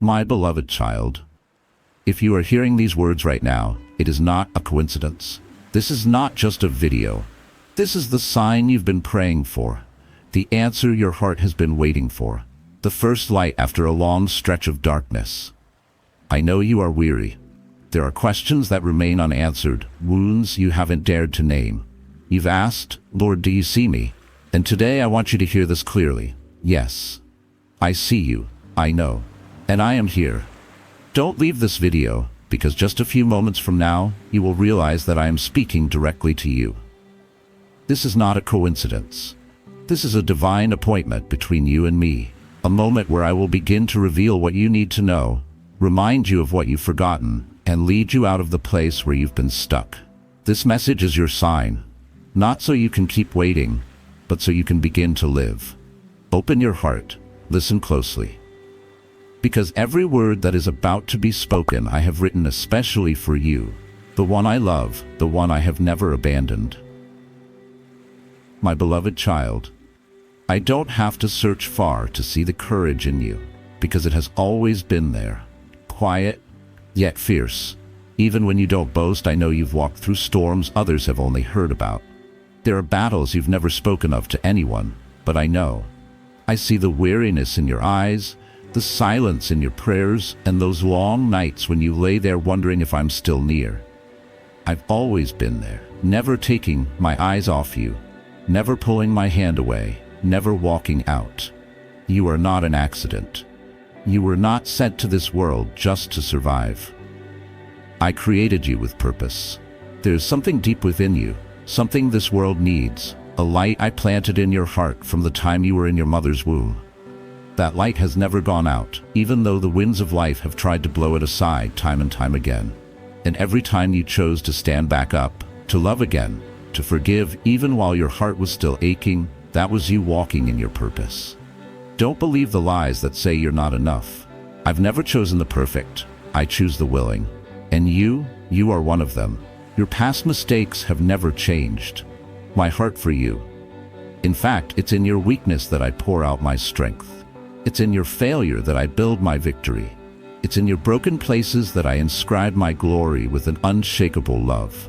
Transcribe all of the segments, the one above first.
My beloved child, if you are hearing these words right now, it is not a coincidence. This is not just a video. This is the sign you've been praying for, the answer your heart has been waiting for, the first light after a long stretch of darkness. I know you are weary. There are questions that remain unanswered, wounds you haven't dared to name. You've asked, Lord, do you see me? And today I want you to hear this clearly. Yes, I see you, I know, and I am here. Don't leave this video, because just a few moments from now, you will realize that I am speaking directly to you. This is not a coincidence. This is a divine appointment between you and me, a moment where I will begin to reveal what you need to know, remind you of what you've forgotten, and lead you out of the place where you've been stuck. This message is your sign, not so you can keep waiting, but so you can begin to live. Open your heart, listen closely. Because every word that is about to be spoken I have written especially for you, the one I love, the one I have never abandoned. My beloved child, I don't have to search far to see the courage in you, because it has always been there. Quiet, yet fierce. Even when you don't boast, I know you've walked through storms others have only heard about. There are battles you've never spoken of to anyone, but I know. I see the weariness in your eyes, the silence in your prayers, and those long nights when you lay there wondering if I'm still near. I've always been there, never taking my eyes off you, never pulling my hand away, never walking out. You are not an accident. You were not sent to this world just to survive. I created you with purpose. There's something deep within you, something this world needs, a light I planted in your heart from the time you were in your mother's womb. That light has never gone out, even though the winds of life have tried to blow it aside time and time again. And every time you chose to stand back up, to love again, to forgive even while your heart was still aching, that was you walking in your purpose. Don't believe the lies that say you're not enough. I've never chosen the perfect. I choose the willing. And you are one of them. Your past mistakes have never changed. My heart for you. In fact, it's in your weakness that I pour out my strength. It's in your failure that I build my victory. It's in your broken places that I inscribe my glory with an unshakable love.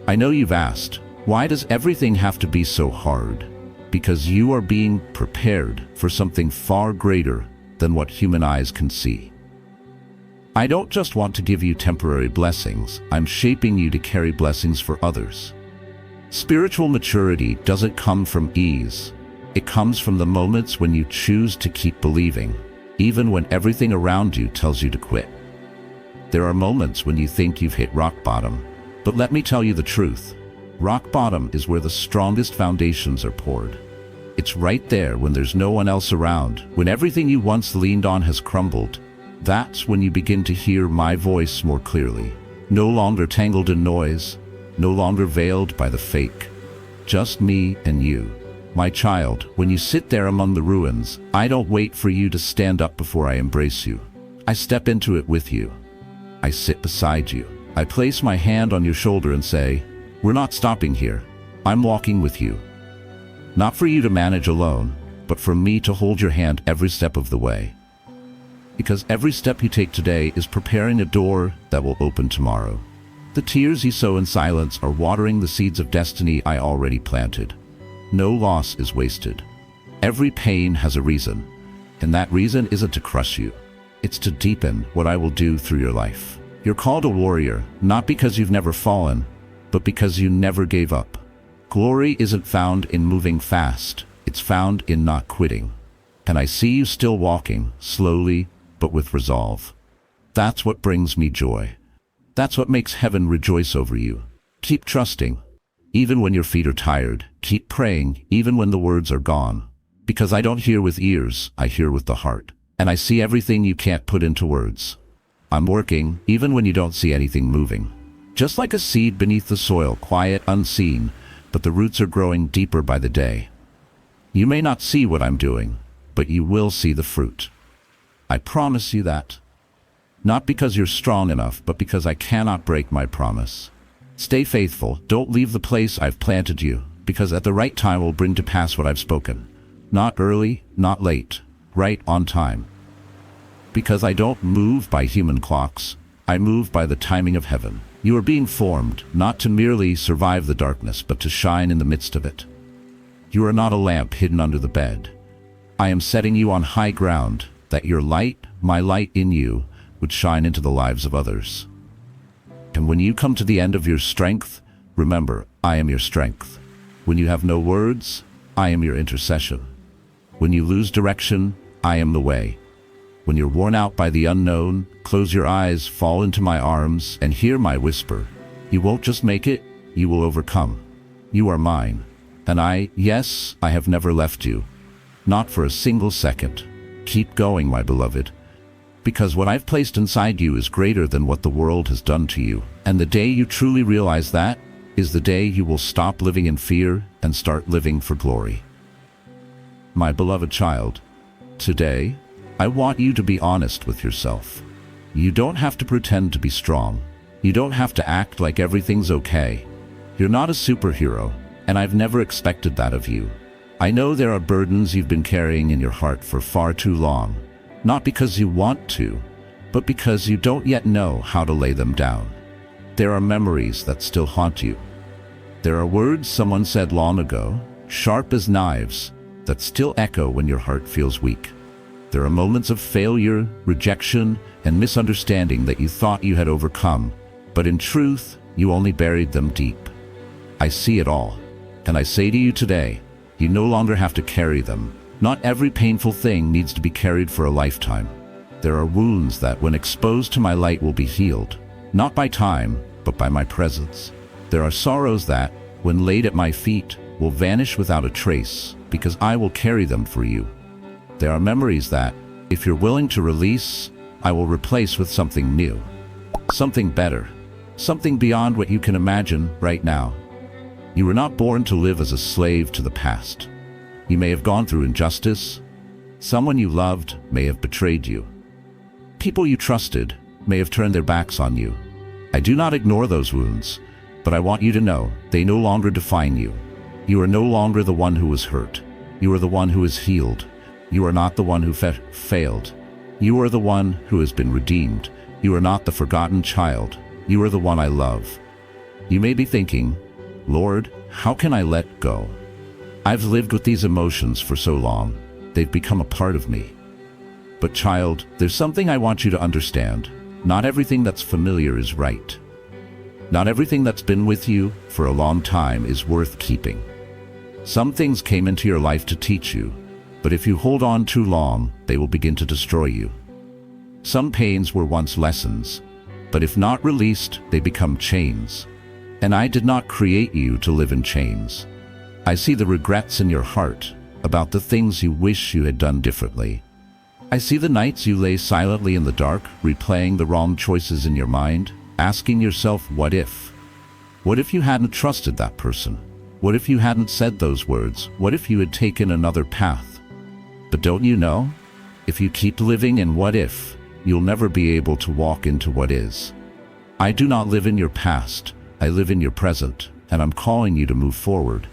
I know you've asked, why does everything have to be so hard? Because you are being prepared for something far greater than what human eyes can see. I don't just want to give you temporary blessings, I'm shaping you to carry blessings for others. Spiritual maturity doesn't come from ease. It comes from the moments when you choose to keep believing, even when everything around you tells you to quit. There are moments when you think you've hit rock bottom, but let me tell you the truth. Rock bottom is where the strongest foundations are poured. It's right there when there's no one else around, when everything you once leaned on has crumbled. That's when you begin to hear my voice more clearly. No longer tangled in noise, no longer veiled by the fake. Just me and you. My child, when you sit there among the ruins, I don't wait for you to stand up before I embrace you. I step into it with you. I sit beside you. I place my hand on your shoulder and say, we're not stopping here. I'm walking with you. Not for you to manage alone, but for me to hold your hand every step of the way. Because every step you take today is preparing a door that will open tomorrow. The tears you sow in silence are watering the seeds of destiny I already planted. No loss is wasted. Every pain has a reason, and that reason isn't to crush you. It's to deepen what I will do through your life. You're called a warrior, not because you've never fallen, but because you never gave up. Glory isn't found in moving fast, it's found in not quitting. And I see you still walking, slowly, but with resolve. That's what brings me joy. That's what makes heaven rejoice over you. Keep trusting. Even when your feet are tired, keep praying, even when the words are gone. Because I don't hear with ears, I hear with the heart. And I see everything you can't put into words. I'm working, even when you don't see anything moving. Just like a seed beneath the soil, quiet, unseen, but the roots are growing deeper by the day. You may not see what I'm doing, but you will see the fruit. I promise you that. Not because you're strong enough, but because I cannot break my promise. Stay faithful, don't leave the place I've planted you, because at the right time will bring to pass what I've spoken. Not early, not late, right on time. Because I don't move by human clocks, I move by the timing of heaven. You are being formed, not to merely survive the darkness, but to shine in the midst of it. You are not a lamp hidden under the bed. I am setting you on high ground, that your light, my light in you, would shine into the lives of others. And when you come to the end of your strength, remember, I am your strength. When you have no words, I am your intercession. When you lose direction, I am the way. When you're worn out by the unknown, close your eyes, fall into my arms, and hear my whisper. You won't just make it, you will overcome. You are mine. And yes, I have never left you. Not for a single second. Keep going, my beloved. Because what I've placed inside you is greater than what the world has done to you. And the day you truly realize that is the day you will stop living in fear and start living for glory. My beloved child, today, I want you to be honest with yourself. You don't have to pretend to be strong. You don't have to act like everything's okay. You're not a superhero, and I've never expected that of you. I know there are burdens you've been carrying in your heart for far too long, not because you want to, but because you don't yet know how to lay them down. There are memories that still haunt you. There are words someone said long ago, sharp as knives, that still echo when your heart feels weak. There are moments of failure, rejection, and misunderstanding that you thought you had overcome, but in truth, you only buried them deep. I see it all, and I say to you today, you no longer have to carry them. Not every painful thing needs to be carried for a lifetime. There are wounds that, when exposed to my light, will be healed, not by time, but by my presence. There are sorrows that, when laid at my feet, will vanish without a trace, because I will carry them for you. There are memories that, if you're willing to release, I will replace with something new, something better, something beyond what you can imagine right now. You were not born to live as a slave to the past. You may have gone through injustice. Someone you loved may have betrayed you. People you trusted may have turned their backs on you. I do not ignore those wounds, but I want you to know they no longer define you. You are no longer the one who was hurt. You are the one who is healed. You are not the one who failed. You are the one who has been redeemed. You are not the forgotten child. You are the one I love. You may be thinking, Lord, how can I let go? I've lived with these emotions for so long. They've become a part of me. But child, there's something I want you to understand. Not everything that's familiar is right. Not everything that's been with you for a long time is worth keeping. Some things came into your life to teach you, but if you hold on too long, they will begin to destroy you. Some pains were once lessons, but if not released, they become chains. And I did not create you to live in chains. I see the regrets in your heart about the things you wish you had done differently. I see the nights you lay silently in the dark, replaying the wrong choices in your mind, asking yourself, what if? What if you hadn't trusted that person? What if you hadn't said those words? What if you had taken another path? But don't you know? If you keep living in what if, you'll never be able to walk into what is. I do not live in your past. I live in your present, and I'm calling you to move forward.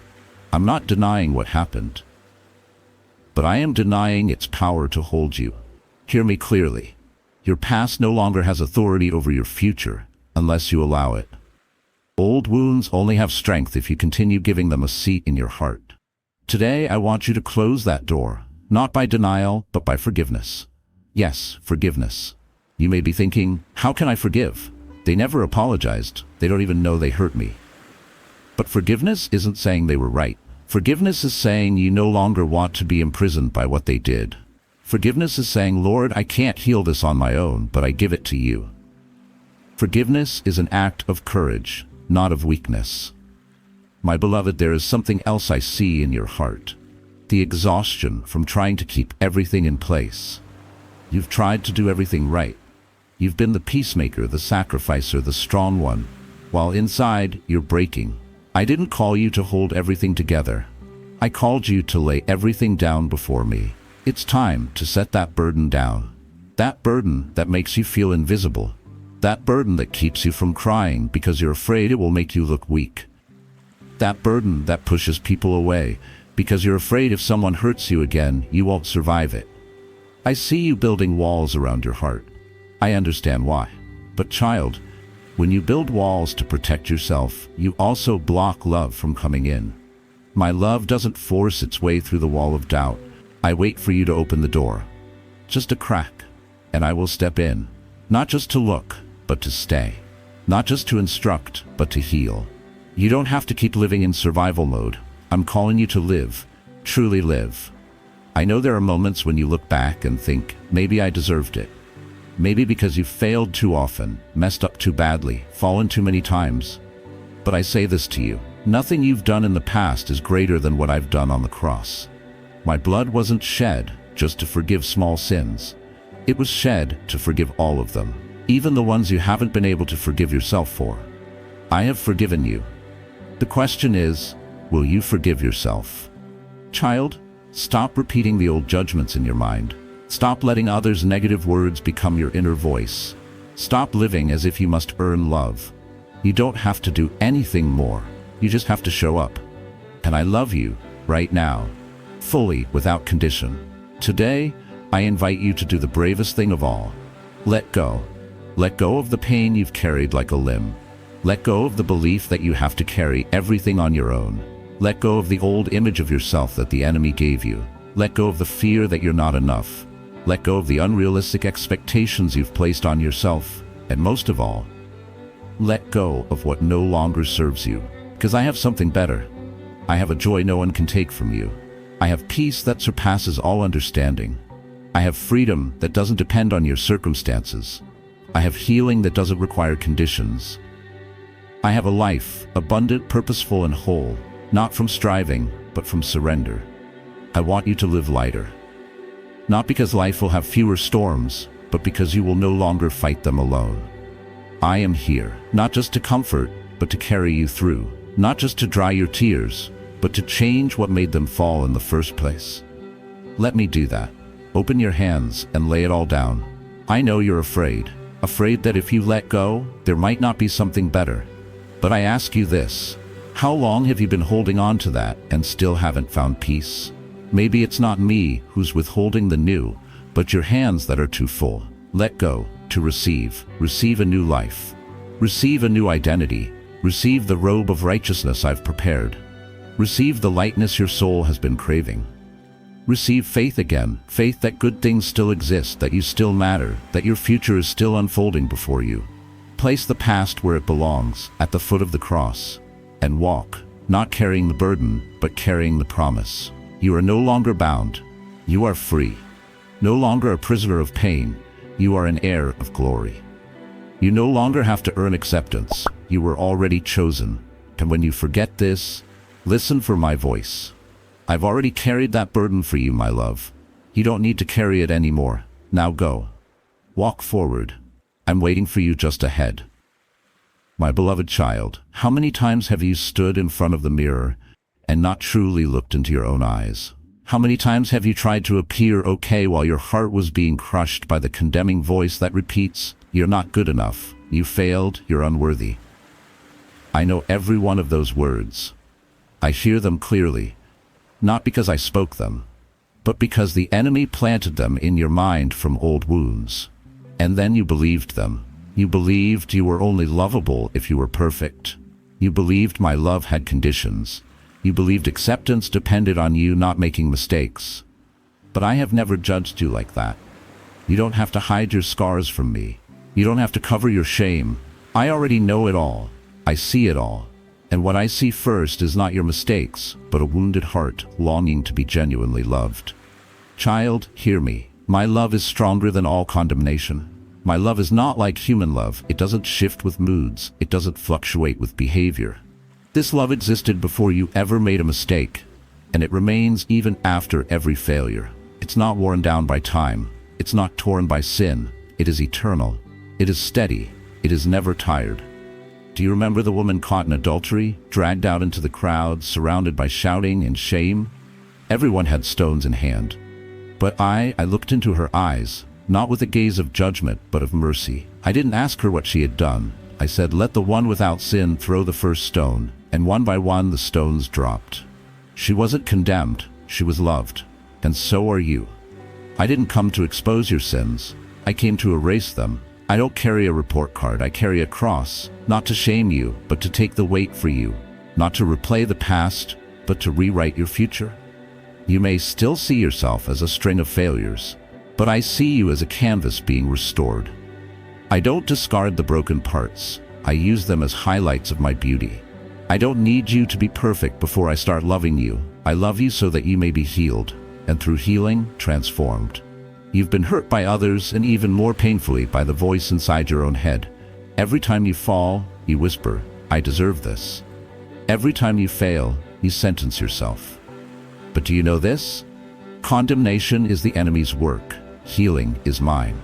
I'm not denying what happened, but I am denying its power to hold you. Hear me clearly. Your past no longer has authority over your future unless you allow it. Old wounds only have strength if you continue giving them a seat in your heart. Today, I want you to close that door, not by denial, but by forgiveness. Yes, forgiveness. You may be thinking, how can I forgive? They never apologized. They don't even know they hurt me. But forgiveness isn't saying they were right. Forgiveness is saying you no longer want to be imprisoned by what they did. Forgiveness is saying, Lord, I can't heal this on my own, but I give it to you. Forgiveness is an act of courage, not of weakness. My beloved, there is something else I see in your heart. The exhaustion from trying to keep everything in place. You've tried to do everything right. You've been the peacemaker, the sacrificer, the strong one, while inside you're breaking. I didn't call you to hold everything together. I called you to lay everything down before me. It's time to set that burden down. That burden that makes you feel invisible. That burden that keeps you from crying because you're afraid it will make you look weak. That burden that pushes people away because you're afraid if someone hurts you again, you won't survive it. I see you building walls around your heart. I understand why. But child, when you build walls to protect yourself, you also block love from coming in. My love doesn't force its way through the wall of doubt. I wait for you to open the door. Just a crack, and I will step in. Not just to look, but to stay. Not just to instruct, but to heal. You don't have to keep living in survival mode. I'm calling you to live, truly live. I know there are moments when you look back and think, maybe I deserved it. Maybe because you've failed too often, messed up too badly, fallen too many times. But I say this to you, nothing you've done in the past is greater than what I've done on the cross. My blood wasn't shed just to forgive small sins. It was shed to forgive all of them, even the ones you haven't been able to forgive yourself for. I have forgiven you. The question is, will you forgive yourself? Child, stop repeating the old judgments in your mind. Stop letting others' negative words become your inner voice. Stop living as if you must earn love. You don't have to do anything more. You just have to show up. And I love you, right now, fully, without condition. Today, I invite you to do the bravest thing of all. Let go. Let go of the pain you've carried like a limb. Let go of the belief that you have to carry everything on your own. Let go of the old image of yourself that the enemy gave you. Let go of the fear that you're not enough. Let go of the unrealistic expectations you've placed on yourself. And most of all, let go of what no longer serves you. Because I have something better. I have a joy no one can take from you. I have peace that surpasses all understanding. I have freedom that doesn't depend on your circumstances. I have healing that doesn't require conditions. I have a life, abundant, purposeful, and whole, not from striving, but from surrender. I want you to live lighter. Not because life will have fewer storms, but because you will no longer fight them alone. I am here, not just to comfort, but to carry you through. Not just to dry your tears, but to change what made them fall in the first place. Let me do that. Open your hands and lay it all down. I know you're afraid that if you let go, there might not be something better. But I ask you this, how long have you been holding on to that and still haven't found peace? Maybe it's not me who's withholding the new, but your hands that are too full. Let go to receive. Receive a new life. Receive a new identity. Receive the robe of righteousness I've prepared. Receive the lightness your soul has been craving. Receive faith again, faith that good things still exist, that you still matter, that your future is still unfolding before you. Place the past where it belongs, at the foot of the cross, and walk, not carrying the burden, but carrying the promise. You are no longer bound. You are free. No longer a prisoner of pain. You are an heir of glory. You no longer have to earn acceptance. You were already chosen. And when you forget this, listen for my voice. I've already carried that burden for you, my love. You don't need to carry it anymore. Now go. Walk forward. I'm waiting for you just ahead. My beloved child, how many times have you stood in front of the mirror and not truly looked into your own eyes? How many times have you tried to appear okay while your heart was being crushed by the condemning voice that repeats, "You're not good enough, you failed, you're unworthy"? I know every one of those words. I hear them clearly, not because I spoke them, but because the enemy planted them in your mind from old wounds. And then you believed them. You believed you were only lovable if you were perfect. You believed my love had conditions. You believed acceptance depended on you not making mistakes. But I have never judged you like that. You don't have to hide your scars from me. You don't have to cover your shame. I already know it all. I see it all. And what I see first is not your mistakes, but a wounded heart longing to be genuinely loved. Child, hear me. My love is stronger than all condemnation. My love is not like human love. It doesn't shift with moods. It doesn't fluctuate with behavior. This love existed before you ever made a mistake, and it remains even after every failure. It's not worn down by time. It's not torn by sin. It is eternal. It is steady. It is never tired. Do you remember the woman caught in adultery, dragged out into the crowd, surrounded by shouting and shame? Everyone had stones in hand. But I looked into her eyes, not with a gaze of judgment, but of mercy. I didn't ask her what she had done. I said, "Let the one without sin throw the first stone," and one by one the stones dropped. She wasn't condemned, she was loved. And so are you. I didn't come to expose your sins. I came to erase them. I don't carry a report card, I carry a cross, not to shame you, but to take the weight for you, not to replay the past, but to rewrite your future. You may still see yourself as a string of failures, but I see you as a canvas being restored. I don't discard the broken parts. I use them as highlights of my beauty. I don't need you to be perfect before I start loving you. I love you so that you may be healed, and through healing, transformed. You've been hurt by others, and even more painfully by the voice inside your own head. Every time you fall, you whisper, I deserve this. Every time you fail, you sentence yourself. But do you know this? Condemnation is the enemy's work. Healing is mine.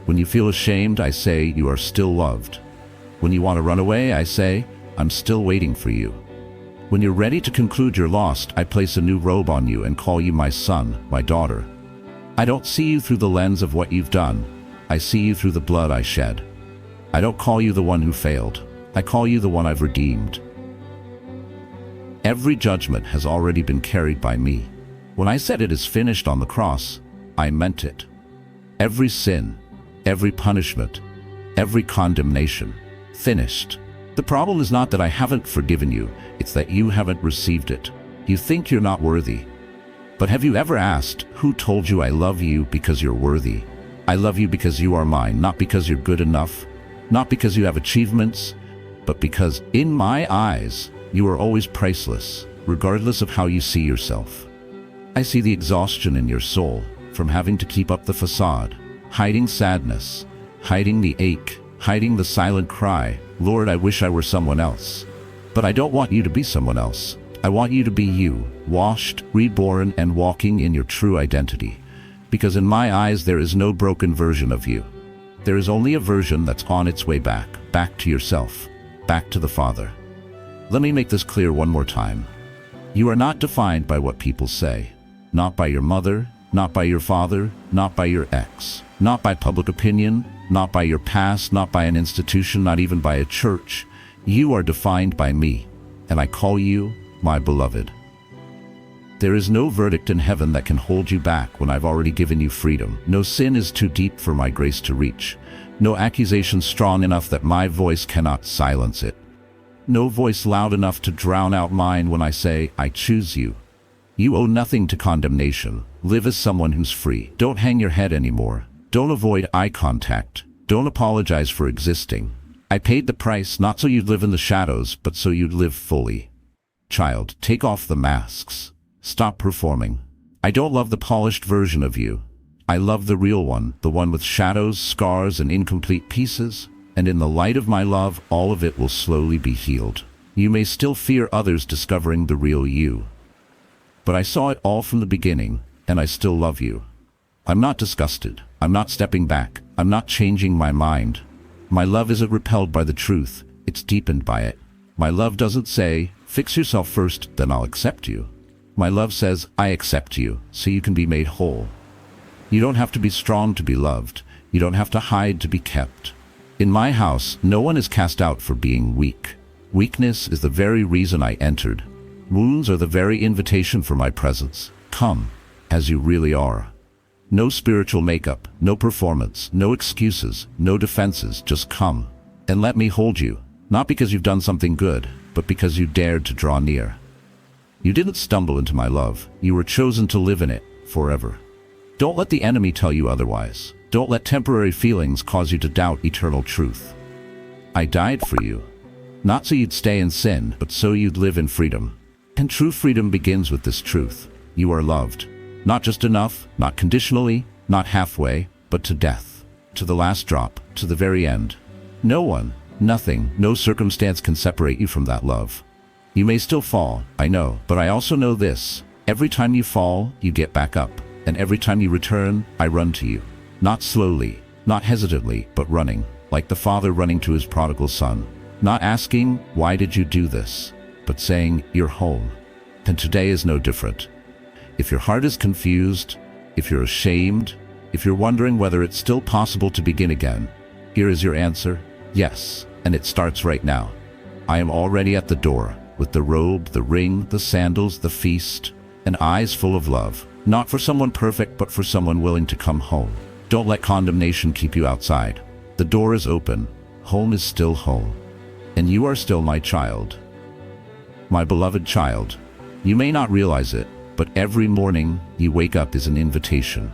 When you feel ashamed, I say you are still loved. When you want to run away, I say, I'm still waiting for you. When you're ready to conclude you're lost, I place a new robe on you and call you my son, my daughter. I don't see you through the lens of what you've done. I see you through the blood I shed. I don't call you the one who failed. I call you the one I've redeemed. Every judgment has already been carried by me. When I said it is finished on the cross, I meant it. Every sin, every punishment, every condemnation, finished. The problem is not that I haven't forgiven you, it's that you haven't received it. You think you're not worthy. But have you ever asked, who told you I love you because you're worthy? I love you because you are mine, not because you're good enough, not because you have achievements, but because in my eyes, you are always priceless, regardless of how you see yourself. I see the exhaustion in your soul from having to keep up the facade, hiding sadness, hiding the ache, hiding the silent cry, Lord, I wish I were someone else. But I don't want you to be someone else. I want you to be you, washed, reborn, and walking in your true identity. Because in my eyes there is no broken version of you. There is only a version that's on its way back to yourself, back to the Father. Let me make this clear one more time. You are not defined by what people say. Not by your mother, not by your father, not by your ex, not by public opinion, not by your past, not by an institution, not even by a church. You are defined by me, and I call you my beloved. There is no verdict in heaven that can hold you back when I've already given you freedom. No sin is too deep for my grace to reach. No accusation strong enough that my voice cannot silence it. No voice loud enough to drown out mine when I say, I choose you. You owe nothing to condemnation. Live as someone who's free. Don't hang your head anymore. Don't avoid eye contact. Don't apologize for existing. I paid the price not so you'd live in the shadows, but so you'd live fully. Child, take off the masks. Stop performing. I don't love the polished version of you. I love the real one, the one with shadows, scars, and incomplete pieces. And in the light of my love, all of it will slowly be healed. You may still fear others discovering the real you. But I saw it all from the beginning, and I still love you. I'm not disgusted. I'm not stepping back. I'm not changing my mind. My love isn't repelled by the truth. It's deepened by it. My love doesn't say, fix yourself first, then I'll accept you. My love says, I accept you, so you can be made whole. You don't have to be strong to be loved. You don't have to hide to be kept. In my house, no one is cast out for being weak. Weakness is the very reason I entered. Wounds are the very invitation for my presence. Come, as you really are. No spiritual makeup, no performance, no excuses, no defenses, just come. And let me hold you, not because you've done something good, but because you dared to draw near. You didn't stumble into my love. You were chosen to live in it forever. Don't let the enemy tell you otherwise. Don't let temporary feelings cause you to doubt eternal truth. I died for you, not so you'd stay in sin, but so you'd live in freedom. And true freedom begins with this truth. You are loved. Not just enough, not conditionally, not halfway, but to death. To the last drop, to the very end. No one, nothing, no circumstance can separate you from that love. You may still fall, I know, but I also know this. Every time you fall, you get back up. And every time you return, I run to you. Not slowly, not hesitantly, but running, like the father running to his prodigal son. Not asking, why did you do this? But saying, you're home. And today is no different. If your heart is confused, if you're ashamed, if you're wondering whether it's still possible to begin again, here is your answer, yes, and it starts right now. I am already at the door, with the robe, the ring, the sandals, the feast, and eyes full of love. Not for someone perfect, but for someone willing to come home. Don't let condemnation keep you outside. The door is open. Home is still home. And you are still my child. My beloved child. You may not realize it, but every morning you wake up is an invitation.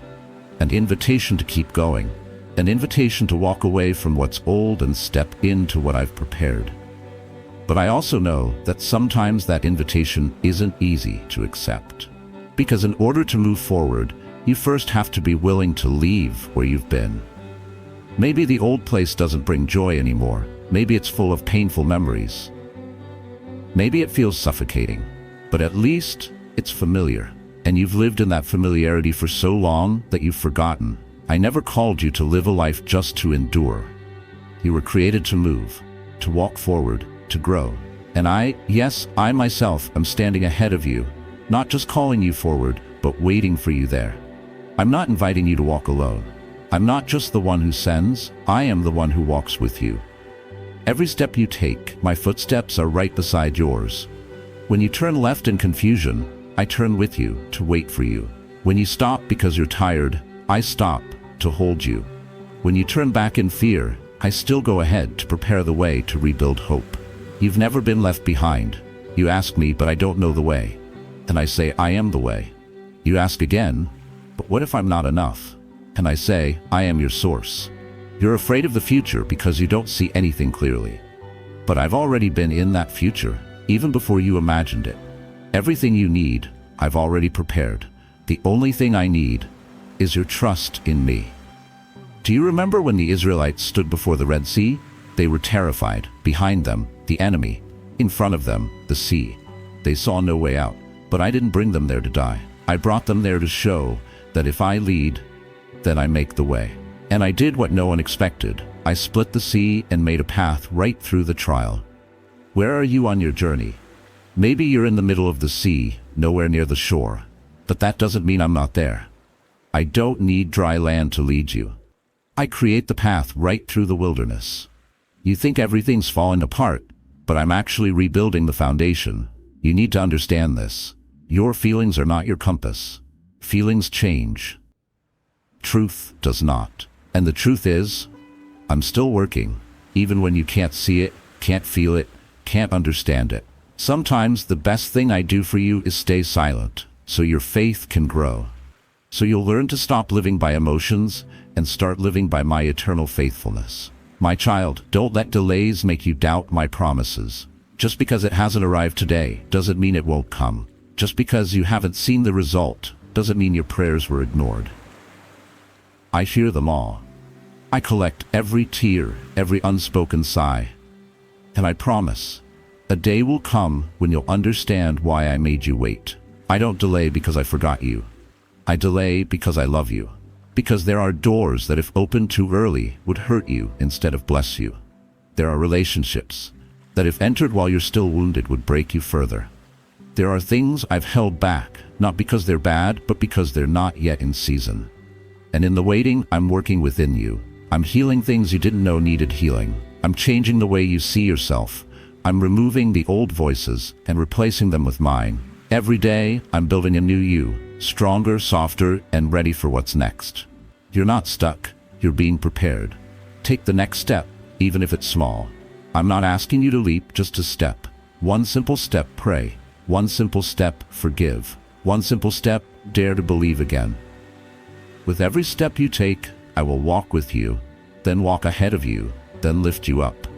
An invitation to keep going. An invitation to walk away from what's old and step into what I've prepared. But I also know that sometimes that invitation isn't easy to accept. Because in order to move forward, you first have to be willing to leave where you've been. Maybe the old place doesn't bring joy anymore. Maybe it's full of painful memories. Maybe it feels suffocating, but at least it's familiar. And you've lived in that familiarity for so long that you've forgotten. I never called you to live a life just to endure. You were created to move, to walk forward, to grow. And I myself am standing ahead of you, not just calling you forward, but waiting for you there. I'm not inviting you to walk alone. I'm not just the one who sends, I am the one who walks with you. Every step you take, my footsteps are right beside yours. When you turn left in confusion, I turn with you to wait for you. When you stop because you're tired, I stop to hold you. When you turn back in fear, I still go ahead to prepare the way to rebuild hope. You've never been left behind. You ask me, but I don't know the way. And I say, I am the way. You ask again, but what if I'm not enough? And I say, I am your source. You're afraid of the future because you don't see anything clearly. But I've already been in that future, even before you imagined it. Everything you need, I've already prepared. The only thing I need is your trust in me. Do you remember when the Israelites stood before the Red Sea? They were terrified. Behind them, the enemy. In front of them, the sea. They saw no way out. But I didn't bring them there to die. I brought them there to show that if I lead, then I make the way. And I did what no one expected. I split the sea and made a path right through the trial. Where are you on your journey? Maybe you're in the middle of the sea, nowhere near the shore. But that doesn't mean I'm not there. I don't need dry land to lead you. I create the path right through the wilderness. You think everything's falling apart, but I'm actually rebuilding the foundation. You need to understand this. Your feelings are not your compass. Feelings change. Truth does not. And the truth is, I'm still working, even when you can't see it, can't feel it, can't understand it. Sometimes the best thing I do for you is stay silent, so your faith can grow. So you'll learn to stop living by emotions and start living by my eternal faithfulness. My child, don't let delays make you doubt my promises. Just because it hasn't arrived today doesn't mean it won't come. Just because you haven't seen the result doesn't mean your prayers were ignored. I hear them all. I collect every tear, every unspoken sigh. And I promise, a day will come when you'll understand why I made you wait. I don't delay because I forgot you. I delay because I love you. Because there are doors that if opened too early would hurt you instead of bless you. There are relationships that if entered while you're still wounded would break you further. There are things I've held back, not because they're bad, but because they're not yet in season. And in the waiting, I'm working within you. I'm healing things you didn't know needed healing. I'm changing the way you see yourself. I'm removing the old voices and replacing them with mine. Every day, I'm building a new you, stronger, softer, and ready for what's next. You're not stuck. You're being prepared. Take the next step, even if it's small. I'm not asking you to leap, just to step. One simple step, pray. One simple step, forgive. One simple step, dare to believe again. With every step you take, I will walk with you, then walk ahead of you, then lift you up.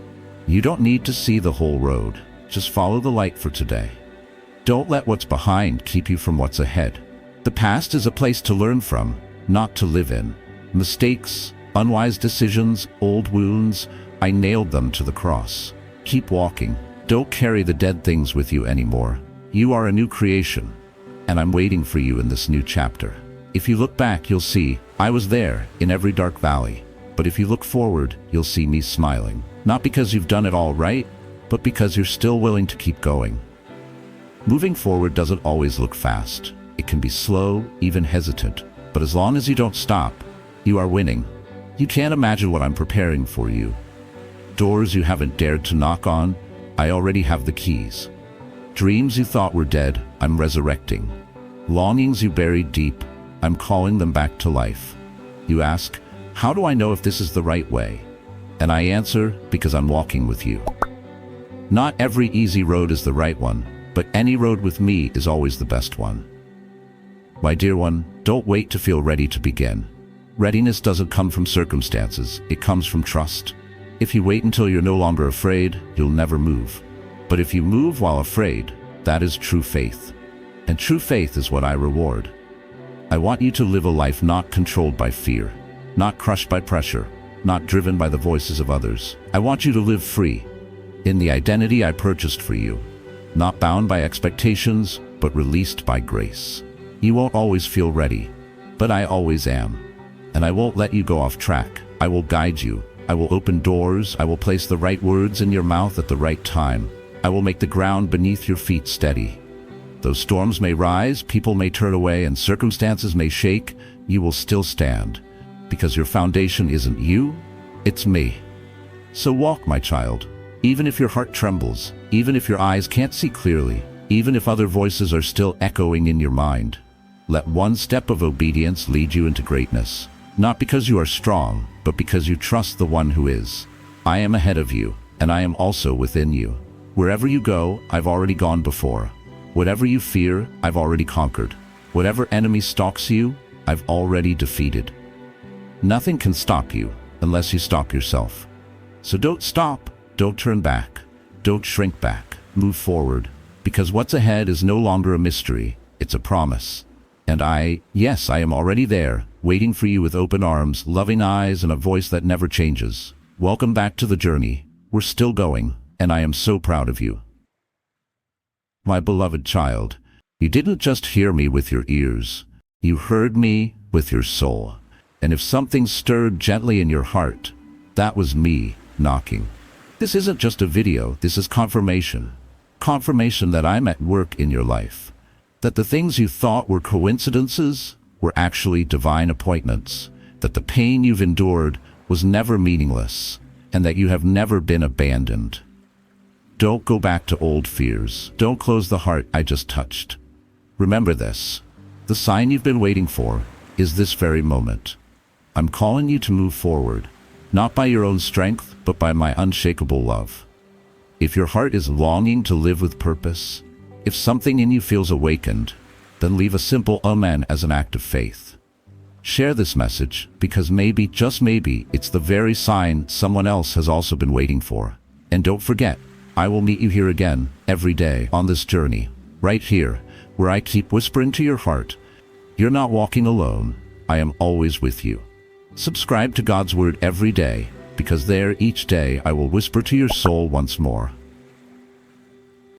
You don't need to see the whole road. Just follow the light for today. Don't let what's behind keep you from what's ahead. The past is a place to learn from, not to live in. Mistakes, unwise decisions, old wounds, I nailed them to the cross. Keep walking. Don't carry the dead things with you anymore. You are a new creation, and I'm waiting for you in this new chapter. If you look back, you'll see I was there in every dark valley. But if you look forward, you'll see me smiling. Not because you've done it all right, but because you're still willing to keep going. Moving forward doesn't always look fast. It can be slow, even hesitant. But as long as you don't stop, you are winning. You can't imagine what I'm preparing for you. Doors you haven't dared to knock on, I already have the keys. Dreams you thought were dead, I'm resurrecting. Longings you buried deep, I'm calling them back to life. You ask, how do I know if this is the right way? And I answer, because I'm walking with you. Not every easy road is the right one, but any road with me is always the best one. My dear one, don't wait to feel ready to begin. Readiness doesn't come from circumstances, it comes from trust. If you wait until you're no longer afraid, you'll never move. But if you move while afraid, that is true faith. And true faith is what I reward. I want you to live a life not controlled by fear, not crushed by pressure, not driven by the voices of others. I want you to live free, in the identity I purchased for you, not bound by expectations, but released by grace. You won't always feel ready, but I always am. And I won't let you go off track. I will guide you. I will open doors. I will place the right words in your mouth at the right time. I will make the ground beneath your feet steady. Though storms may rise, people may turn away, and circumstances may shake, you will still stand. Because your foundation isn't you, it's me. So walk, my child. Even if your heart trembles, even if your eyes can't see clearly, even if other voices are still echoing in your mind, let one step of obedience lead you into greatness. Not because you are strong, but because you trust the one who is. I am ahead of you, and I am also within you. Wherever you go, I've already gone before. Whatever you fear, I've already conquered. Whatever enemy stalks you, I've already defeated. Nothing can stop you unless you stop yourself. So don't stop, don't turn back, don't shrink back, move forward, because what's ahead is no longer a mystery, it's a promise. And yes, I am already there, waiting for you with open arms, loving eyes, and a voice that never changes. Welcome back to the journey. We're still going, and I am so proud of you. My beloved child, you didn't just hear me with your ears. You heard me with your soul. And if something stirred gently in your heart, that was me knocking. This isn't just a video, this is confirmation. Confirmation that I'm at work in your life. That the things you thought were coincidences were actually divine appointments. That the pain you've endured was never meaningless. And that you have never been abandoned. Don't go back to old fears. Don't close the heart I just touched. Remember this. The sign you've been waiting for is this very moment. I'm calling you to move forward, not by your own strength, but by my unshakable love. If your heart is longing to live with purpose, if something in you feels awakened, then leave a simple amen as an act of faith. Share this message, because maybe, just maybe, it's the very sign someone else has also been waiting for. And don't forget, I will meet you here again, every day, on this journey, right here, where I keep whispering to your heart, you're not walking alone, I am always with you. Subscribe to God's Word every day, because there, each day, I will whisper to your soul once more.